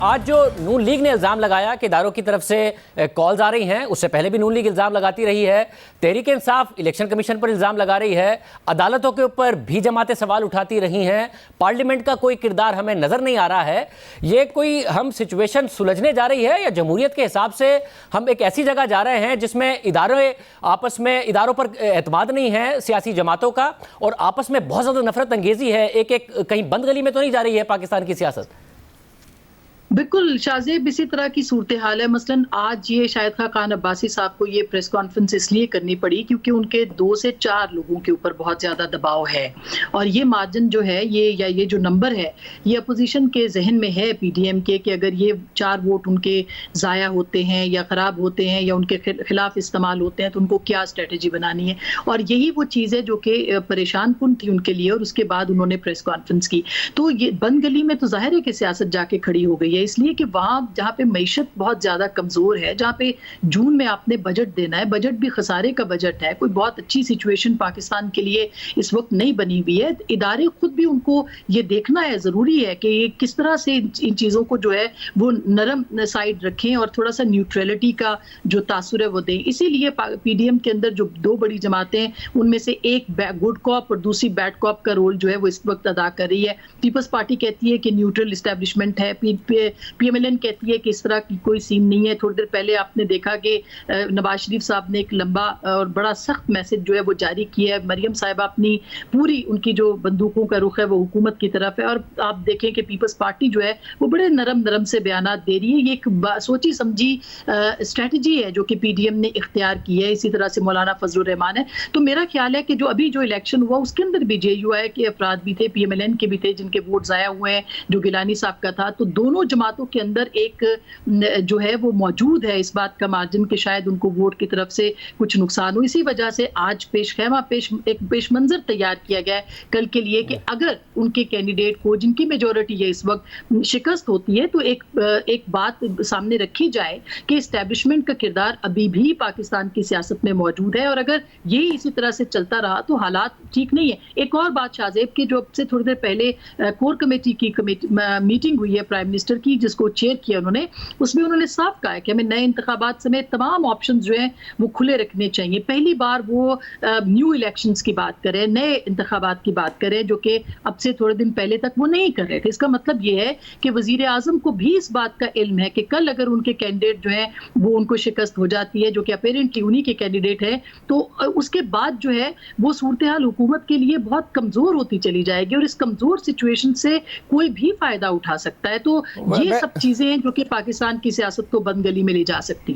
आज जो नून लीग ने इल्ज़ाम लगाया कि इदारों की तरफ से कॉल्स आ रही हैं, उससे पहले भी नून लीग इल्ज़ाम लगाती रही है। तहरीक इंसाफ इलेक्शन कमीशन पर इल्ज़ाम लगा रही है। अदालतों के ऊपर भी जमातें सवाल उठाती रही हैं। पार्लियामेंट का कोई किरदार हमें नज़र नहीं आ रहा है। ये कोई हम सिचुएशन सुलझने जा रही है या जमहूरियत के हिसाब से हम एक ऐसी जगह जा रहे हैं जिसमें इदारों पर एतमाद नहीं है सियासी जमातों का, और आपस में बहुत ज़्यादा नफरत अंगेजी है। एक कहीं बंद गली में तो नहीं जा रही है पाकिस्तान की सियासत? बिल्कुल शाहजेब, इसी तरह की सूरत हाल है। मसलन आज ये शाहिद खान अब्बासी साहब को ये प्रेस कॉन्फ्रेंस इसलिए करनी पड़ी क्योंकि उनके 2 से 4 लोगों के ऊपर बहुत ज़्यादा दबाव है, और ये मार्जिन जो है ये जो नंबर है ये अपोजिशन के जहन में है पीडीएम के, कि अगर ये 4 वोट उनके ज़ाया होते हैं या ख़राब होते हैं या उनके खिलाफ इस्तेमाल होते हैं तो उनको क्या स्ट्रेटजी बनानी है। और यही वो चीज़ है जो कि परेशान कुन थी उनके लिए, और उसके बाद उन्होंने प्रेस कॉन्फ्रेंस की। तो ये बंद गली में तो जाहिर है कि सियासत जाके खड़ी हो गई है, इसलिए कि वहां जहां पे मईशत बहुत ज्यादा कमजोर है, जहां पे जून में आपने बजट देना है, बजट भी खसारे का बजट है, कोई बहुत अच्छी सिचुएशन पाकिस्तान के लिए इस वक्त नहीं बनी हुई है। इदारे खुद भी उनको ये देखना है, जरूरी है कि ये किस तरह से इन चीजों को जो है वो नरम साइड रखें और थोड़ा सा न्यूट्रलिटी का जो तासुर है वो दें। इसीलिए पीडीएम के अंदर जो 2 बड़ी जमातें उनमें से एक गुड कॉप और दूसरी बैड कॉप का रोल जो है वो इस वक्त अदा कर रही है। पीपल्स पार्टी कहती है कि न्यूट्रल एस्टेब्लिशमेंट है, पीएमएलएन कहती है कि इस तरह की कोई सीन नहीं है। थोड़ी देर पहले आपने देखा कि नवाज शरीफ साहब ने एक लंबा और बड़ा सख्त मैसेज जो है वो जारी किया है। मरियम साहिबा अपनी पूरी उनकी जो बंदूकों का रुख है वो हुकूमत की तरफ है, और आप देखें कि पीपल्स पार्टी जो है वो बड़े नरम से बयानात दे रही है। ये एक सोची समझी स्ट्रेटजी है जो कि पीडीएम ने इख्तियार की है। इसी तरह से मौलाना फजलुर रहमान है। तो मेरा ख्याल है कि जो अभी जो इलेक्शन हुआ उसके अंदर भी जेयूआई के अफराद भी थे, पीएमएलएन के भी थे जिनके वोट जाया हुए हैं, जो गिलानी साहब का था। तो दोनों जमातों के अंदर एक जो है वो मौजूद है इस बात का मार्जिन कि शायद उनको वोट की तरफ से कुछ नुकसान हो। इसी वजह से आज एक पेश मंजर तैयार किया गया है कल के लिए कि अगर उनके कैंडिडेट को, जिनकी मेजोरिटी है इस वक्त, शिकस्त होती है तो एक बात सामने रखी जाए कि एस्टेब्लिशमेंट का किरदार अभी भी पाकिस्तान की सियासत में मौजूद है, और अगर ये इसी तरह से चलता रहा तो हालात ठीक नहीं है। एक और बात शाहजेब की, जो अब से थोड़ी देर पहले कोर कमेटी की मीटिंग हुई है प्राइम मिनिस्टर की, जिसको चेयर किया उन्होंने, उसमें उन्होंने साफ कहा है कि हमें नए इंतखाबात समेत तमाम ऑप्शन जो हैं वो खुले रखने चाहिए। पहली बार वो न्यू इलेक्शंस की बात करें, नए इंतखाबात की बात करें, जो कि अब से थोड़े दिन पहले तक वो नहीं कर रहे थे। इसका मतलब ये है कि वजीर आजम को भी इस बात का इल्म है कि कल अगर उनके कैंडिडेट जो है वो उनको शिकस्त हो जाती है, जो कि अपेरेंटली उन्हीं के कैंडिडेट है, तो उसके बाद जो है वो सूरत हाल हुकूमत के लिए बहुत कमजोर होती चली जाएगी, और इस कमजोर सिचुएशन से कोई भी फायदा उठा सकता है। तो ये सब चीजें हैं जो कि पाकिस्तान की सियासत को बंद गली में ले जा सकती है।